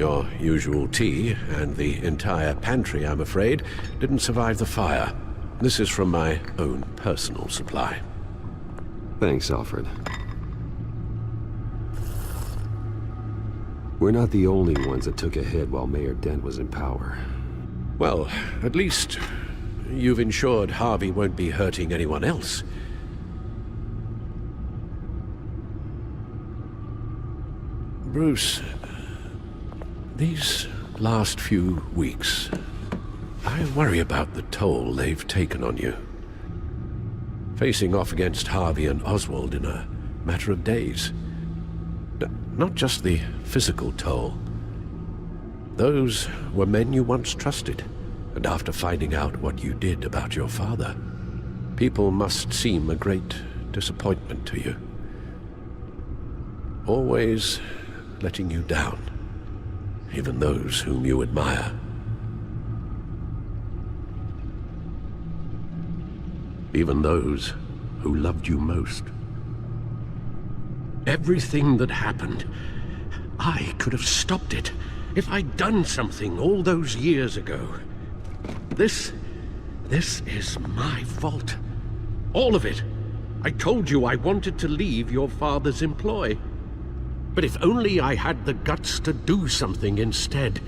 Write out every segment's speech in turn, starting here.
Your usual tea and the entire pantry, I'm afraid, didn't survive the fire. This is from my own personal supply. Thanks, Alfred. We're not the only ones that took a hit while Mayor Dent was in power. Well, at least you've ensured Harvey won't be hurting anyone else. Bruce, these last few weeks, I worry about the toll they've taken on you. Facing off against Harvey and Oswald in a matter of days. Not just the physical toll. Those were men you once trusted, and after finding out what you did about your father, people must seem a great disappointment to you. Always letting you down, even those whom you admire. Even those who loved you most. Everything that happened, I could have stopped it if I'd done something all those years ago. This is my fault. All of it. I told you I wanted to leave your father's employ. But if only I had the guts to do something instead.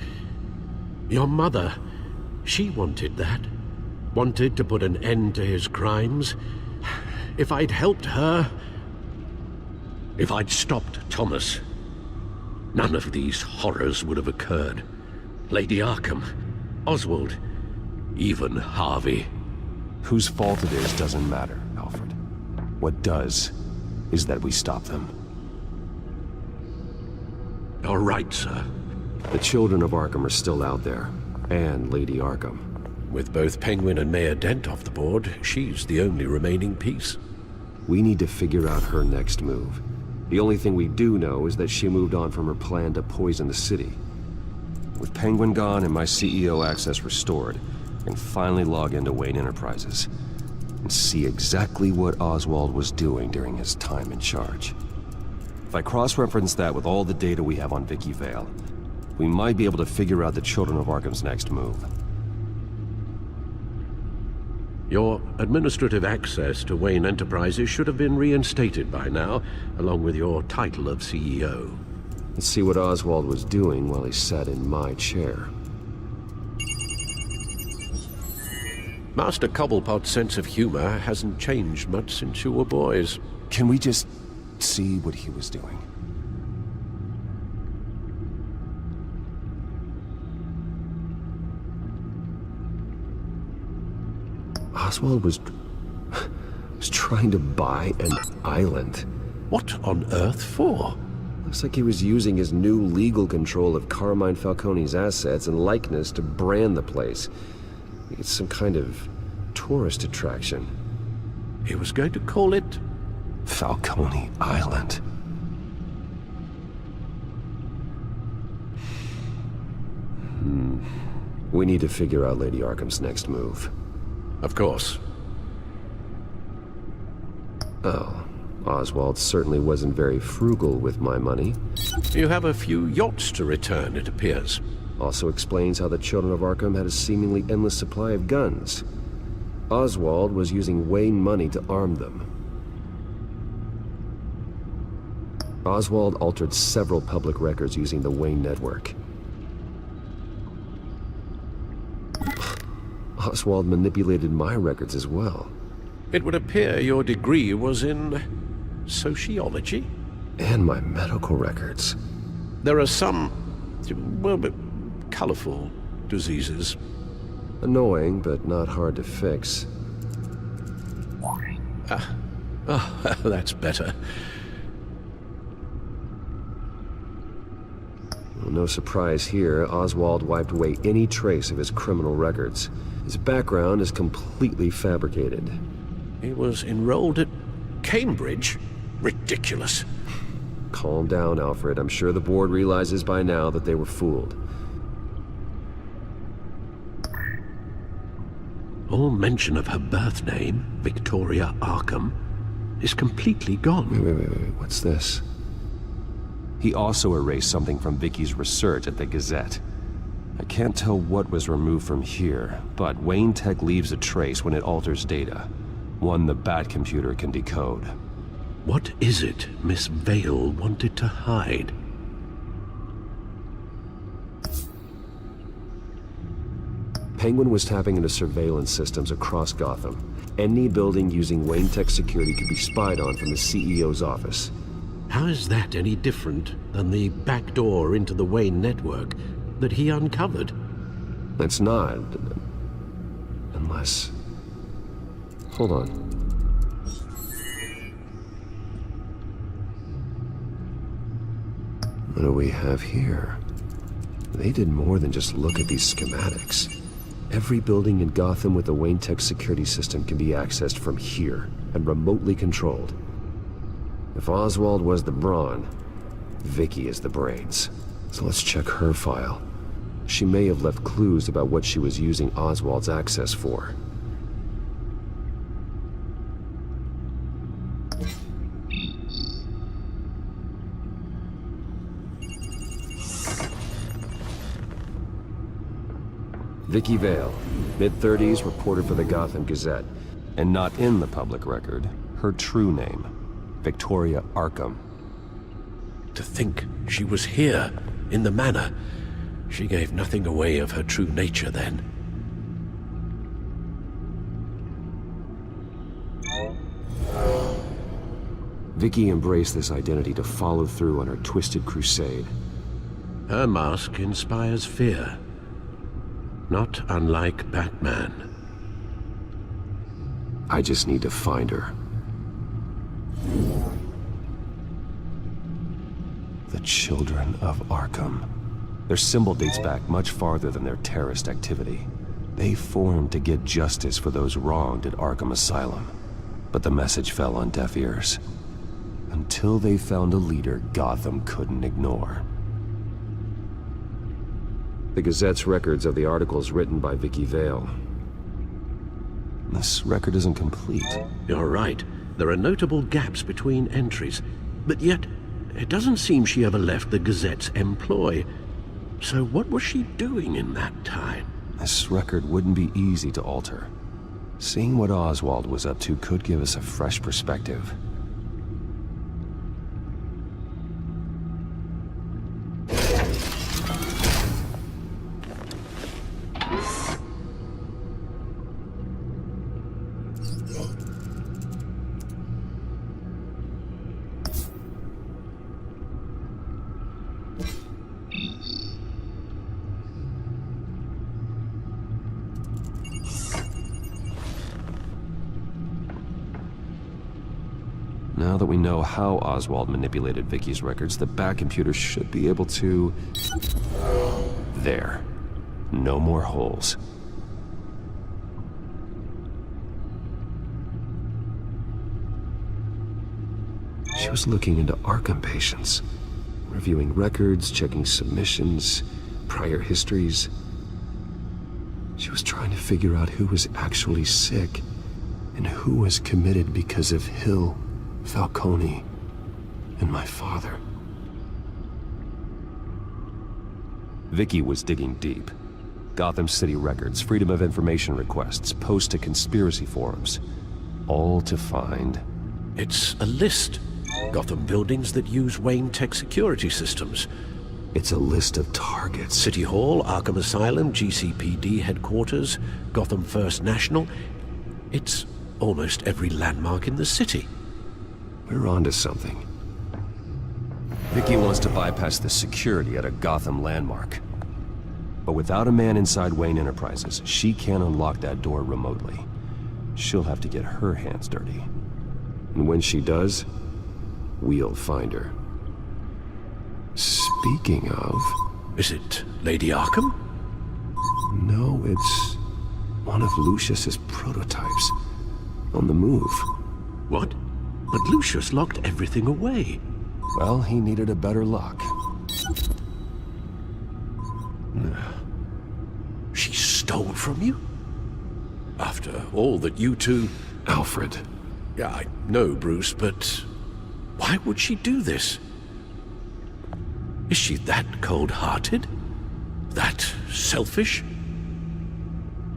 Your mother, she wanted that. Wanted to put an end to his crimes. If I'd helped her, if I'd stopped Thomas, none of these horrors would have occurred. Lady Arkham, Oswald, even Harvey. Whose fault it is doesn't matter, Alfred. What does is that we stop them. All right, sir. The Children of Arkham are still out there, and Lady Arkham. With both Penguin and Mayor Dent off the board, she's the only remaining piece. We need to figure out her next move. The only thing we do know is that she moved on from her plan to poison the city. With Penguin gone and my CEO access restored, I can finally log into Wayne Enterprises and see exactly what Oswald was doing during his time in charge. If I cross-reference that with all the data we have on Vicky Vale, we might be able to figure out the Children of Arkham's next move. Your administrative access to Wayne Enterprises should have been reinstated by now, along with your title of CEO. Let's see what Oswald was doing while he sat in my chair. Master Cobblepot's sense of humor hasn't changed much since you were boys. Can we just see what he was doing? Oswald was trying to buy an island. What on earth for? Looks like he was using his new legal control of Carmine Falcone's assets and likeness to brand the place. It's some kind of tourist attraction. He was going to call it Falcone Island. We need to figure out Lady Arkham's next move. Of course. Oh, Oswald certainly wasn't very frugal with my money. You have a few yachts to return, it appears. Also explains how the Children of Arkham had a seemingly endless supply of guns. Oswald was using Wayne money to arm them. Oswald altered several public records using the Wayne network. Oswald manipulated my records as well. It would appear your degree was in sociology? And my medical records. There are some, well, colorful diseases. Annoying, but not hard to fix. Oh, that's better. Well, no surprise here, Oswald wiped away any trace of his criminal records. His background is completely fabricated. He was enrolled at Cambridge? Ridiculous. Calm down, Alfred. I'm sure the board realizes by now that they were fooled. All mention of her birth name, Victoria Arkham, is completely gone. Wait. What's this? He also erased something from Vicky's research at the Gazette. I can't tell what was removed from here, but Wayne Tech leaves a trace when it alters data. One the Bat computer can decode. What is it Miss Vale wanted to hide? Penguin was tapping into surveillance systems across Gotham. Any building using Wayne Tech security could be spied on from the CEO's office. How is that any different than the back door into the Wayne network that he uncovered? It's not. Unless... Hold on. What do we have here? They did more than just look at these schematics. Every building in Gotham with a Wayne Tech security system can be accessed from here and remotely controlled. If Oswald was the brawn, Vicky is the brains. So let's check her file. She may have left clues about what she was using Oswald's access for. Vicky Vale, mid-30s, reporter for the Gotham Gazette. And not in the public record, her true name, Victoria Arkham. To think she was here, in the manor. She gave nothing away of her true nature then. Vicky embraced this identity to follow through on her twisted crusade. Her mask inspires fear. Not unlike Batman. I just need to find her. The Children of Arkham. Their symbol dates back much farther than their terrorist activity. They formed to get justice for those wronged at Arkham Asylum. But the message fell on deaf ears. Until they found a leader Gotham couldn't ignore. The Gazette's records of the articles written by Vicky Vale. This record isn't complete. You're right. There are notable gaps between entries. But yet, it doesn't seem she ever left the Gazette's employ. So what was she doing in that time? This record wouldn't be easy to alter. Seeing what Oswald was up to could give us a fresh perspective. Now that we know how Oswald manipulated Vicky's records, the Bat computer should be able to... There. No more holes. She was looking into Arkham patients, reviewing records, checking submissions, prior histories. She was trying to figure out who was actually sick and who was committed because of Hill, Falcone, and my father. Vicky was digging deep. Gotham City records, Freedom of Information requests, posts to conspiracy forums. All to find... It's a list. Gotham buildings that use Wayne Tech security systems. It's a list of targets. City Hall, Arkham Asylum, GCPD headquarters, Gotham First National. It's almost every landmark in the city. We're onto something. Vicky wants to bypass the security at a Gotham landmark. But without a man inside Wayne Enterprises, she can't unlock that door remotely. She'll have to get her hands dirty. And when she does, we'll find her. Speaking of... Is it Lady Arkham? No, it's one of Lucius's prototypes. On the move. What? But Lucius locked everything away. Well, he needed a better lock. She stole from you? After all that you two... Alfred. Yeah, I know, Bruce, but... why would she do this? Is she that cold-hearted? That selfish?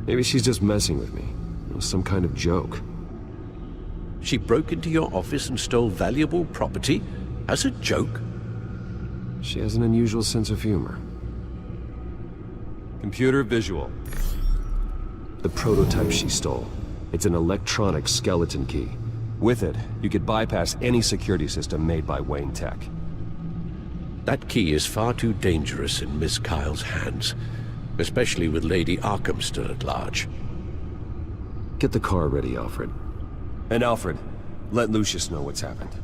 Maybe she's just messing with me. It was some kind of joke. She broke into your office and stole valuable property as a joke? She has an unusual sense of humor. Computer visual. The prototype she stole. It's an electronic skeleton key. With it, you could bypass any security system made by Wayne Tech. That key is far too dangerous in Miss Kyle's hands, especially with Lady Arkham still at large. Get the car ready, Alfred. And Alfred, let Lucius know what's happened.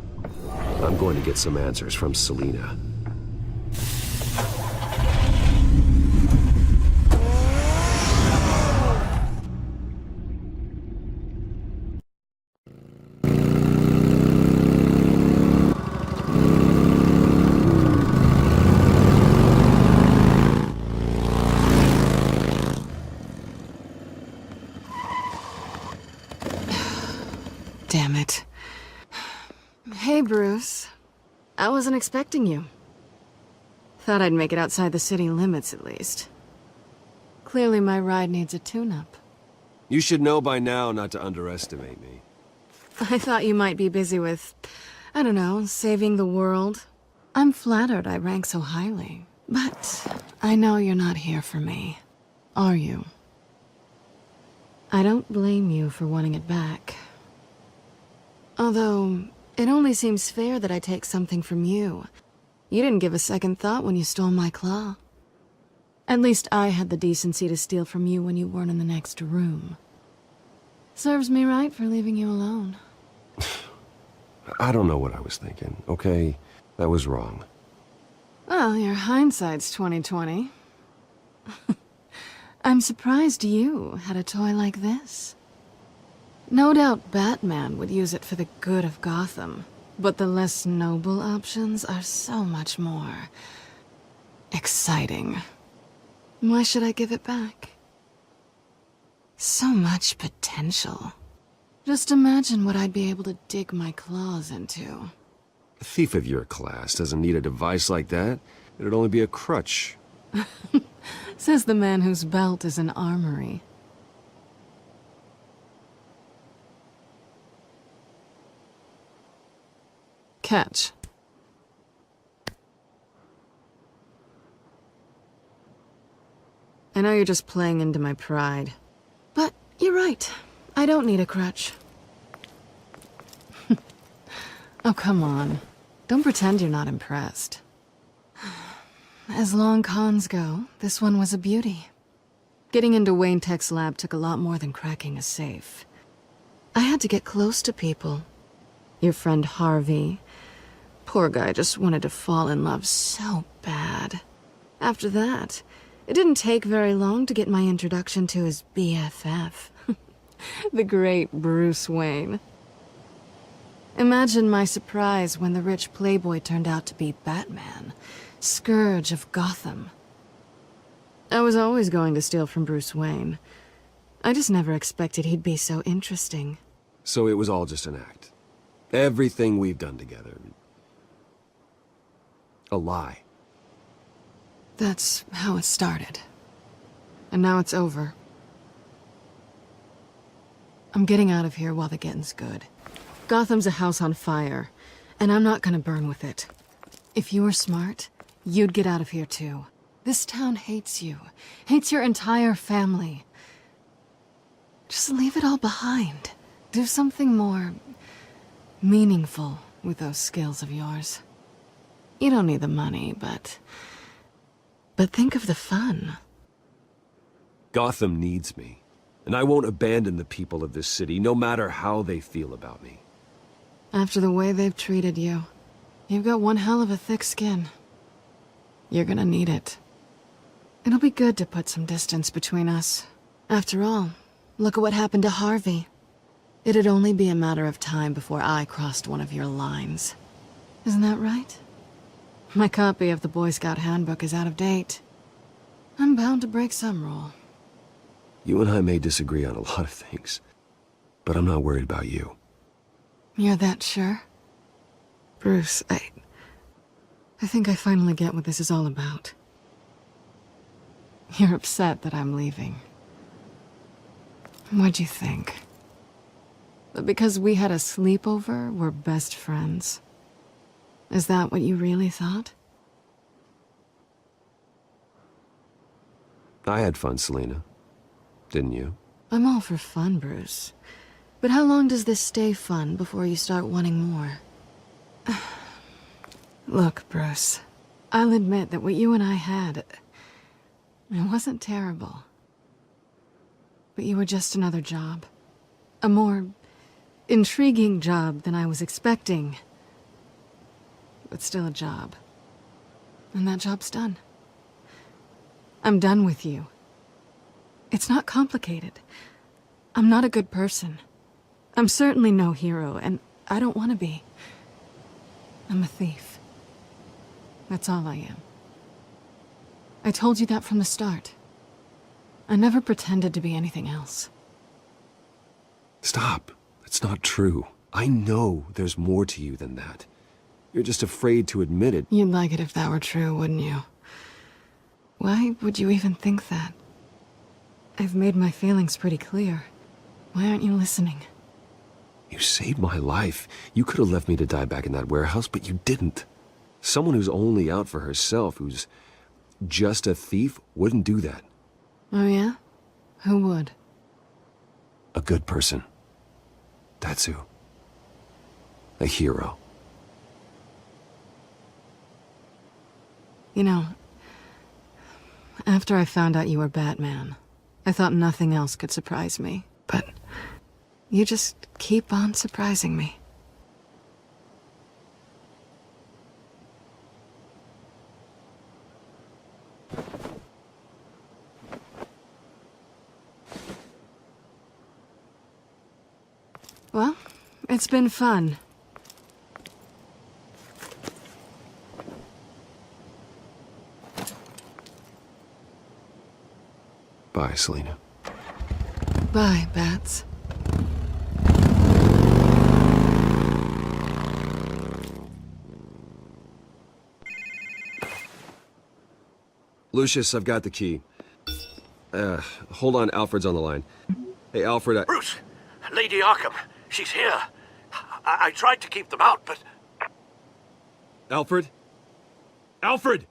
I'm going to get some answers from Selina. Damn it. Hey, Bruce. I wasn't expecting you. Thought I'd make it outside the city limits, at least. Clearly my ride needs a tune-up. You should know by now not to underestimate me. I thought you might be busy with, I don't know, saving the world. I'm flattered I rank so highly. But I know you're not here for me. Are you? I don't blame you for wanting it back. Although, it only seems fair that I take something from you. You didn't give a second thought when you stole my claw. At least I had the decency to steal from you when you weren't in the next room. Serves me right for leaving you alone. I don't know what I was thinking, okay? That was wrong. Well, your hindsight's 20/20. I'm surprised you had a toy like this. No doubt Batman would use it for the good of Gotham, but the less noble options are so much more exciting. Why should I give it back? So much potential. Just imagine what I'd be able to dig my claws into. A thief of your class doesn't need a device like that. It'd only be a crutch. Says the man whose belt is an armory. Catch. I know you're just playing into my pride. But you're right. I don't need a crutch. Oh, come on. Don't pretend you're not impressed. As long cons go, this one was a beauty. Getting into Wayne Tech's lab took a lot more than cracking a safe. I had to get close to people. Your friend Harvey. Poor guy just wanted to fall in love so bad. After that, it didn't take very long to get my introduction to his BFF. The great Bruce Wayne. Imagine my surprise when the rich playboy turned out to be Batman, Scourge of Gotham. I was always going to steal from Bruce Wayne. I just never expected he'd be so interesting. So it was all just an act. Everything we've done together. A lie. That's how it started. And now it's over. I'm getting out of here while the getting's good. Gotham's a house on fire, and I'm not gonna burn with it. If you were smart, you'd get out of here too. This town hates you. Hates your entire family. Just leave it all behind. Do something more meaningful with those skills of yours. You don't need the money, but think of the fun. Gotham needs me, and I won't abandon the people of this city, no matter how they feel about me. After the way they've treated you, you've got one hell of a thick skin. You're gonna need it. It'll be good to put some distance between us. After all, look at what happened to Harvey. It'd only be a matter of time before I crossed one of your lines. Isn't that right? My copy of the Boy Scout Handbook is out of date. I'm bound to break some rule. You and I may disagree on a lot of things, but I'm not worried about you. You're that sure? Bruce, I I think I finally get what this is all about. You're upset that I'm leaving. What'd you think? That because we had a sleepover, we're best friends? Is that what you really thought? I had fun, Selina. Didn't you? I'm all for fun, Bruce. But how long does this stay fun before you start wanting more? Look, Bruce, I'll admit that what you and I had, it wasn't terrible. But you were just another job. A more intriguing job than I was expecting. But still a job. And that job's done. I'm done with you. It's not complicated. I'm not a good person. I'm certainly no hero, and I don't want to be. I'm a thief. That's all I am. I told you that from the start. I never pretended to be anything else. Stop. That's not true. I know there's more to you than that. You're just afraid to admit it. You'd like it if that were true, wouldn't you? Why would you even think that? I've made my feelings pretty clear. Why aren't you listening? You saved my life. You could have left me to die back in that warehouse, but you didn't. Someone who's only out for herself, who's just a thief, wouldn't do that. Oh yeah? Who would? A good person. That's who. A hero. You know, after I found out you were Batman, I thought nothing else could surprise me. But you just keep on surprising me. Well, it's been fun. Bye, Selina. Bye, Bats. Lucius, I've got the key. Hold on, Alfred's on the line. Hey, Alfred, Bruce! Lady Arkham! She's here! I tried to keep them out, but... Alfred? Alfred!